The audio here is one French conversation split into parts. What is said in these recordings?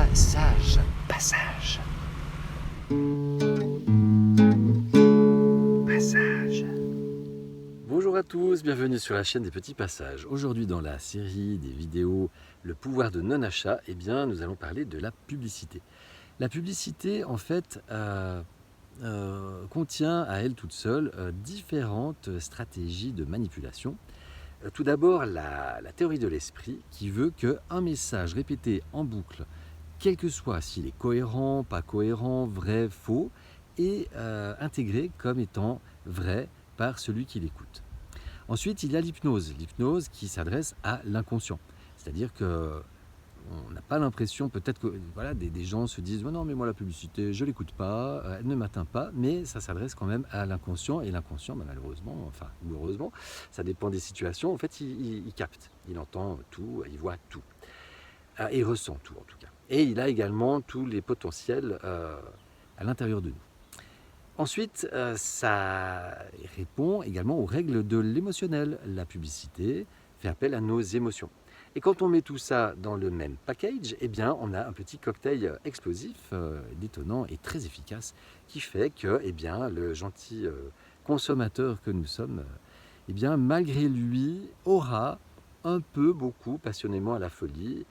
Passage. Bonjour à tous, bienvenue sur la chaîne des petits passages. Aujourd'hui dans la série des vidéos Le pouvoir de non-achat, nous allons parler de la publicité. La publicité en fait contient à elle toute seule différentes stratégies de manipulation. Tout d'abord la théorie de l'esprit qui veut qu'un message répété en boucle, quel que soit s'il est cohérent, pas cohérent, vrai, faux, est intégré comme étant vrai par celui qui l'écoute. Ensuite, il y a l'hypnose qui s'adresse à l'inconscient. C'est-à-dire que on n'a pas l'impression, peut-être que voilà, des gens se disent oh non mais moi la publicité je l'écoute pas, elle ne m'atteint pas, mais ça s'adresse quand même à l'inconscient et l'inconscient malheureusement, enfin ou heureusement, ça dépend des situations, en fait il capte, il entend tout, il voit tout, et il ressent tout en tout cas. Et il a également tous les potentiels à l'intérieur de nous. Ensuite, ça répond également aux règles de l'émotionnel. La publicité fait appel à nos émotions. Et quand on met tout ça dans le même package, on a un petit cocktail explosif, détonnant et très efficace, qui fait que le gentil consommateur que nous sommes, malgré lui, aura un peu, beaucoup, passionnément à la folie,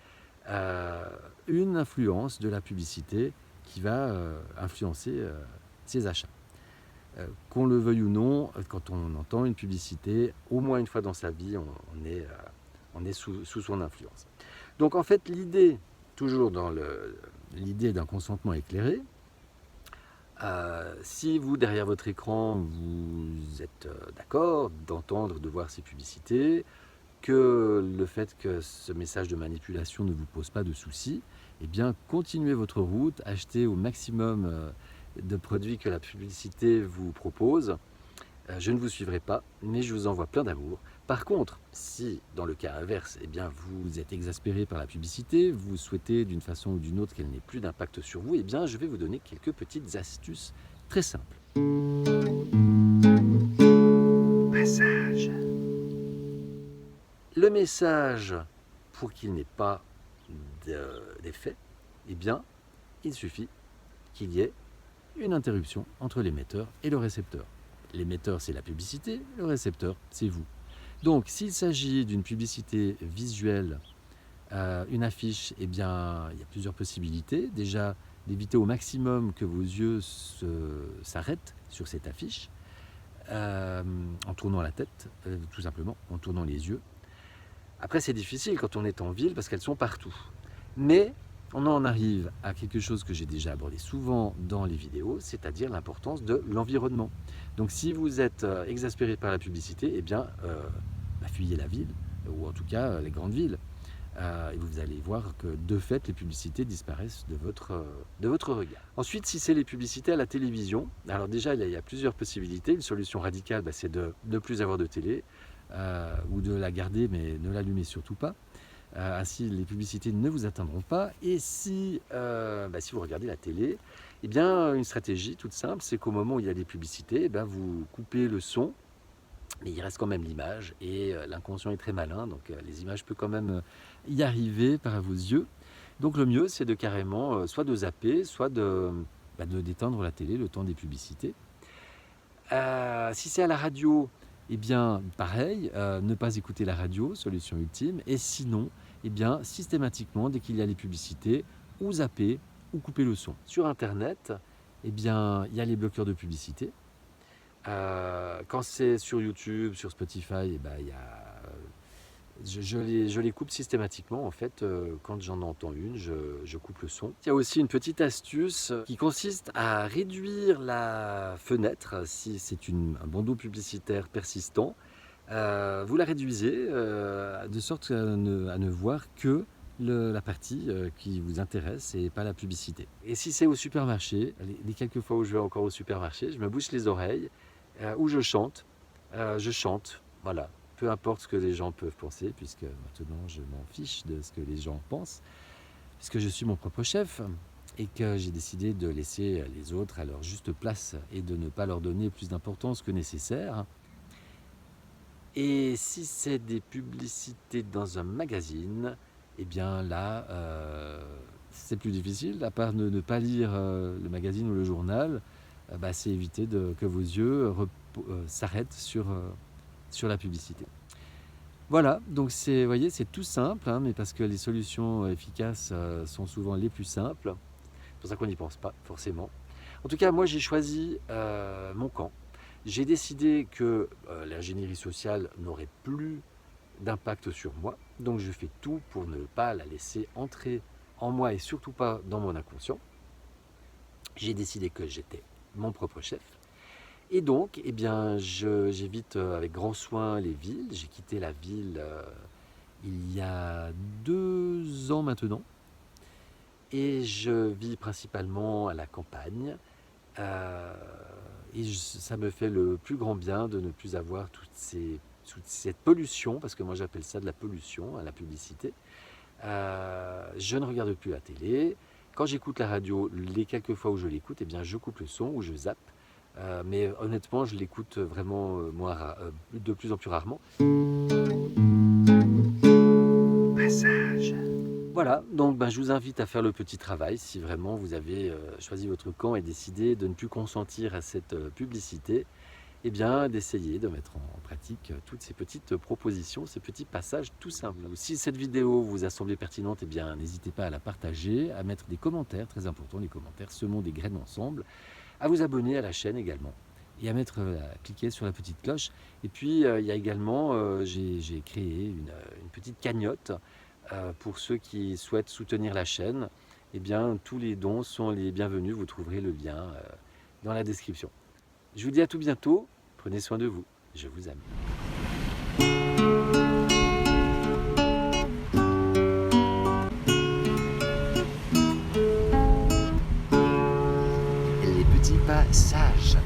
une influence de la publicité qui va influencer ses achats. Qu'on le veuille ou non, quand on entend une publicité, au moins une fois dans sa vie, on est sous son influence. Donc en fait, l'idée, toujours dans l'idée d'un consentement éclairé, si vous, derrière votre écran, vous êtes d'accord d'entendre, de voir ces publicités, que le fait que ce message de manipulation ne vous pose pas de soucis, continuez votre route, achetez au maximum de produits que la publicité vous propose. Je ne vous suivrai pas, mais je vous envoie plein d'amour. Par contre, si dans le cas inverse, vous êtes exaspéré par la publicité, vous souhaitez d'une façon ou d'une autre qu'elle n'ait plus d'impact sur vous, je vais vous donner quelques petites astuces très simples. Passage. Le message, pour qu'il n'ait pas d'effet, il suffit qu'il y ait une interruption entre l'émetteur et le récepteur. L'émetteur, c'est la publicité, le récepteur, c'est vous. Donc, s'il s'agit d'une publicité visuelle, une affiche, il y a plusieurs possibilités. Déjà, d'éviter au maximum que vos yeux s'arrêtent sur cette affiche, en tournant la tête, tout simplement, en tournant les yeux. Après, c'est difficile quand on est en ville parce qu'elles sont partout. Mais on en arrive à quelque chose que j'ai déjà abordé souvent dans les vidéos, c'est-à-dire l'importance de l'environnement. Donc si vous êtes exaspéré par la publicité, fuyez la ville, ou en tout cas les grandes villes. Et vous allez voir que de fait, les publicités disparaissent de votre regard. Ensuite, si c'est les publicités à la télévision, alors déjà, il y a plusieurs possibilités. Une solution radicale, c'est de ne plus avoir de télé, ou de la garder, mais ne l'allumez surtout pas. Ainsi, les publicités ne vous atteindront pas. Et si vous regardez la télé, une stratégie toute simple, c'est qu'au moment où il y a des publicités, vous coupez le son, mais il reste quand même l'image. Et l'inconscient est très malin, donc les images peuvent quand même y arriver par vos yeux. Donc le mieux, c'est de carrément soit de zapper, soit de d'éteindre la télé le temps des publicités. Si c'est à la radio, pareil, ne pas écouter la radio, solution ultime. Et sinon, systématiquement, dès qu'il y a les publicités, ou zapper, ou couper le son. Sur Internet, il y a les bloqueurs de publicité. Quand c'est sur YouTube, sur Spotify, je les coupe systématiquement. En fait, quand j'en entends une, je coupe le son. Il y a aussi une petite astuce qui consiste à réduire la fenêtre. Si c'est un bandeau publicitaire persistant, vous la réduisez de sorte à ne voir que la partie qui vous intéresse et pas la publicité. Et si c'est au supermarché, les quelques fois où je vais encore au supermarché, je me bouche les oreilles, où je chante, voilà. Peu importe ce que les gens peuvent penser, puisque maintenant je m'en fiche de ce que les gens pensent, puisque je suis mon propre chef et que j'ai décidé de laisser les autres à leur juste place et de ne pas leur donner plus d'importance que nécessaire. Et si c'est des publicités dans un magazine, là, c'est plus difficile, à part ne pas lire le magazine ou le journal, c'est éviter que vos yeux s'arrêtent sur la publicité. Voilà, donc vous voyez, c'est tout simple, hein, mais parce que les solutions efficaces sont souvent les plus simples. C'est pour ça qu'on n'y pense pas, forcément. En tout cas, moi, j'ai choisi mon camp. J'ai décidé que l'ingénierie sociale n'aurait plus d'impact sur moi, donc je fais tout pour ne pas la laisser entrer en moi et surtout pas dans mon inconscient. J'ai décidé que j'étais mon propre chef. Et donc, eh bien, j'évite avec grand soin les villes. J'ai quitté la ville il y a 2 ans maintenant. Et je vis principalement à la campagne. Ça me fait le plus grand bien de ne plus avoir toute cette pollution, parce que moi j'appelle ça de la pollution, à la publicité. Je ne regarde plus la télé. Quand j'écoute la radio, les quelques fois où je l'écoute, eh bien, je coupe le son ou je zappe. Mais honnêtement, je l'écoute vraiment de plus en plus rarement. Passage. Voilà, donc je vous invite à faire le petit travail si vraiment vous avez choisi votre camp et décidé de ne plus consentir à cette publicité. Eh bien, d'essayer de mettre en pratique toutes ces petites propositions, ces petits passages tout simples. Si cette vidéo vous a semblé pertinente, eh bien, n'hésitez pas à la partager, à mettre des commentaires, très important, les commentaires, semons des graines ensemble, à vous abonner à la chaîne également et à cliquer sur la petite cloche. Et puis, il y a également, j'ai créé une petite cagnotte pour ceux qui souhaitent soutenir la chaîne. Eh bien, tous les dons sont les bienvenus, vous trouverez le lien dans la description. Je vous dis à tout bientôt, prenez soin de vous, je vous aime. Les petits passages.